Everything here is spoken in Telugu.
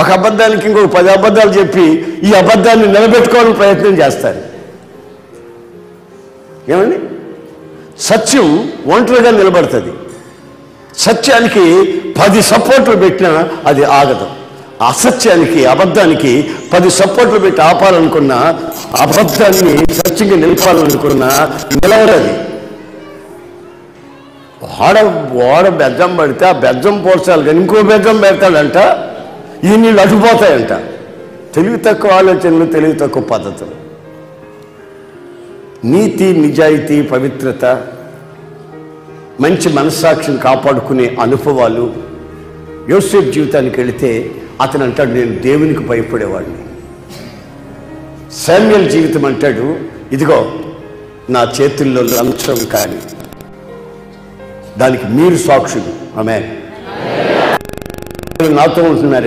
ఒక అబద్ధానికి ఇంకొక 10 అబద్ధాలు చెప్పి ఈ అబద్ధాన్ని నిలబెట్టుకోవాలని ప్రయత్నం చేస్తారు. ఏమండి? సత్యం ఒంటరిగా నిలబడుతుంది. సత్యానికి 10 సపోర్ట్లు పెట్టినా అది ఆగదు. అసత్యానికి, అబద్ధానికి 10 సపోర్ట్లు పెట్టి ఆపాలనుకున్నా, అబద్ధాన్ని సత్యంగా నిలపాలనుకున్నా నిలవడది. వాడ బెజ్జం పడితే ఆ బెజ్జం పోర్చాలి కానీ ఇంకో బెజ్జం పెడతాడంట, ఈ నీళ్ళు అడ్డుపోతాయంట. తెలివి తక్కువ ఆలోచనలు, తెలివి తక్కువ పద్ధతులు. నీతి, నిజాయితీ, పవిత్రత, మంచి మనస్సాక్షిని కాపాడుకునే అనుభవాలు. యోసేపు జీవితానికి వెళితే అతను అంటాడు, నేను దేవునికి భయపడేవాడిని. శామ్యూయల్ జీవితం అంటాడు, ఇదిగో నా చేతుల్లో లంచం కానీ దానికి మీరు సాక్షులు. ఆమేన్. నాతో ఉంటున్నారే.